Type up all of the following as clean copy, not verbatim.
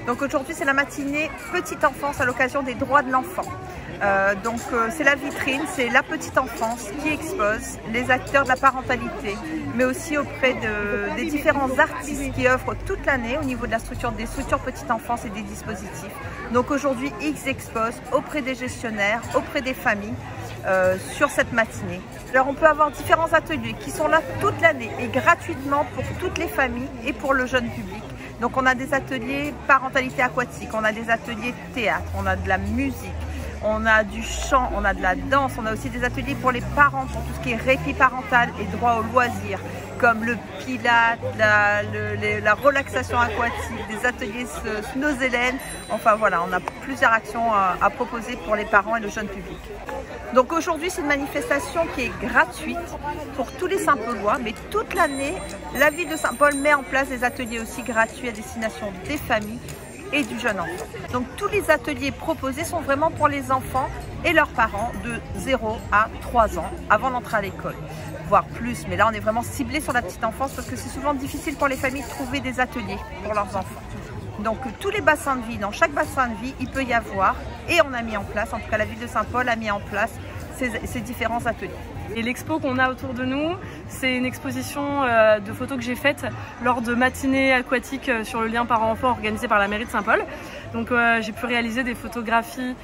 Donc aujourd'hui c'est la matinée petite enfance à l'occasion des droits de l'enfant. C'est la vitrine, c'est la petite enfance qui expose les acteurs de la parentalité, mais aussi auprès des différents artistes qui œuvrent toute l'année au niveau de des structures petite enfance et des dispositifs. Donc aujourd'hui X expose auprès des gestionnaires, auprès des familles sur cette matinée. Alors on peut avoir différents ateliers qui sont là toute l'année et gratuitement pour toutes les familles et pour le jeune public. Donc on a des ateliers parentalité aquatique, on a des ateliers théâtre, on a de la musique, on a du chant, on a de la danse, on a aussi des ateliers pour les parents, pour tout ce qui est répit parental et droit au loisir, comme le pilate, la relaxation aquatique, des ateliers Snozelen. Enfin voilà, on a plusieurs actions à proposer pour les parents et le jeune public. Donc aujourd'hui, c'est une manifestation qui est gratuite pour tous les Saint-Paulois, mais toute l'année, la ville de Saint-Paul met en place des ateliers aussi gratuits à destination des familles et du jeune enfant. Donc tous les ateliers proposés sont vraiment pour les enfants et leurs parents de 0 à 3 ans avant d'entrer à l'école, voire plus. Mais là, on est vraiment ciblé sur la petite enfance parce que c'est souvent difficile pour les familles de trouver des ateliers pour leurs enfants. Donc tous les bassins de vie, dans chaque bassin de vie, il peut y avoir, et on a mis en place, en tout cas la ville de Saint-Paul a mis en place ces différents ateliers. Et l'expo qu'on a autour de nous, c'est une exposition de photos que j'ai faite lors de matinées aquatiques sur le lien parents-enfants organisé par la mairie de Saint-Paul. Donc j'ai pu réaliser des photographies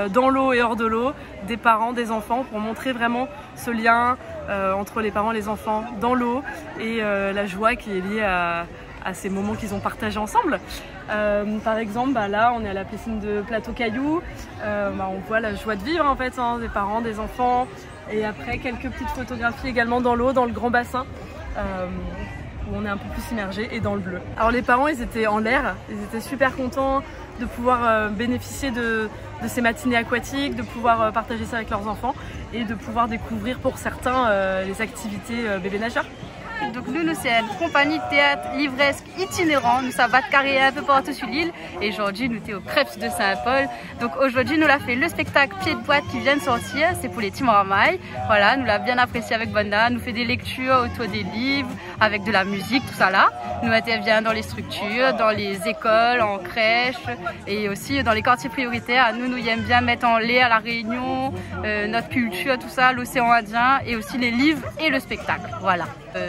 dans l'eau et hors de l'eau, des parents, des enfants, pour montrer vraiment ce lien entre les parents et les enfants dans l'eau et la joie qui est liée à ces moments qu'ils ont partagés ensemble. Par exemple, là on est à la piscine de Plateau Caillou, on voit la joie de vivre en fait, des parents, des enfants, et après quelques petites photographies également dans l'eau, dans le grand bassin, où on est un peu plus immergé, et dans le bleu. Alors les parents, ils étaient en l'air, ils étaient super contents de pouvoir bénéficier de ces matinées aquatiques, de pouvoir partager ça avec leurs enfants et de pouvoir découvrir pour certains les activités bébé nageurs. Donc nous c'est une compagnie de théâtre livresque itinérant, nous ça va de carrière un peu partout sur l'île et aujourd'hui nous sommes au Crêpes de Saint-Paul. Donc aujourd'hui nous l'a fait le spectacle Pied de boîte qui vient de sortir, c'est pour les Tim Marmaille. Voilà, nous l'a bien apprécié avec Banda, nous fait des lectures autour des livres, avec de la musique, tout ça là. Nous intervient dans les structures, dans les écoles, en crèche et aussi dans les quartiers prioritaires. Nous aimons bien mettre en lait à la Réunion, notre culture, tout ça, l'océan Indien et aussi les livres et le spectacle. Voilà.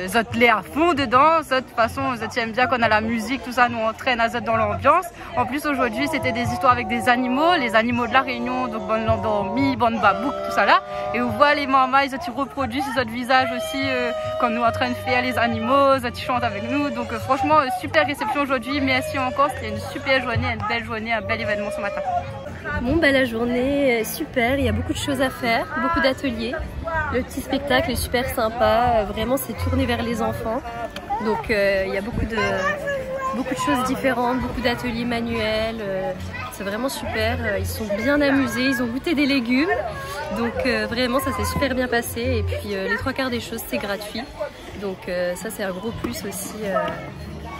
Zot l'air à fond dedans, de toute façon, Zot aime bien qu'on a la musique, tout ça, nous on traîne à Zot dans l'ambiance. En plus aujourd'hui c'était des histoires avec des animaux, les animaux de la Réunion, donc bonne endormi, bonne babouk, tout ça là. Et on voit les mamans, Zot reproduisent Zot visage aussi quand nous en train de faire les animaux, Zot chantent avec nous. Donc franchement, super réception aujourd'hui, merci encore, c'était une super journée, une belle journée, un bel événement ce matin. Bon, la journée est super, il y a beaucoup de choses à faire, beaucoup d'ateliers. Le petit spectacle est super sympa, vraiment c'est tourné vers les enfants. Donc il y a beaucoup de choses différentes, beaucoup d'ateliers manuels, c'est vraiment super. Ils sont bien amusés, ils ont goûté des légumes. Donc vraiment ça s'est super bien passé et puis les 3/4 des choses c'est gratuit. Donc ça c'est un gros plus aussi.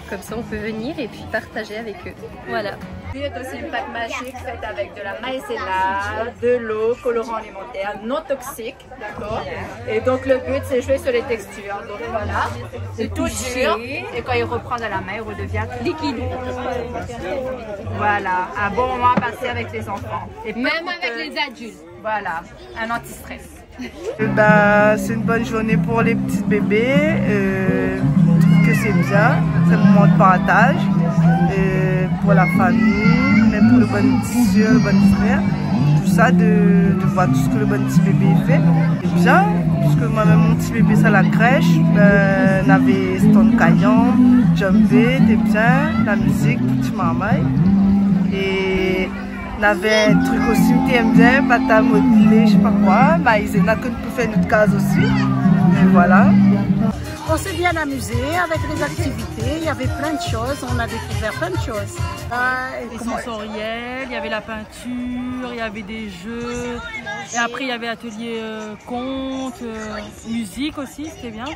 Comme ça, on peut venir et puis partager avec eux. Voilà. C'est aussi une pâte magique faite avec de la maïzena, de l'eau, colorant alimentaire, non toxique, d'accord. Et donc le but, c'est jouer sur les textures. Donc voilà, c'est tout dur. Et quand il reprend dans la main, il redevient liquide. Voilà, un bon moment à passer avec les enfants. Et même avec les adultes. Voilà, un anti-stress. C'est une bonne journée pour les petits bébés. Que c'est bien, c'est un moment de partage pour la famille, même pour le bon petit soeur, le bon frère, tout ça, de voir tout ce que le bon petit bébé fait. C'est bien, puisque moi-même mon petit bébé c'est à la crèche, on avait Stone Caillan, Jumpé, c'était bien, la musique, petit marmaille. Et on avait un truc aussi qui aime bien, pâte à modeler, je sais pas quoi, maïzena que nous pouvons faire notre case aussi. Et voilà. On s'est bien amusé avec les activités, il y avait plein de choses, on a découvert plein de choses. Les sensoriels, il y avait la peinture, il y avait des jeux, et après il y avait atelier conte, musique aussi, c'était bien.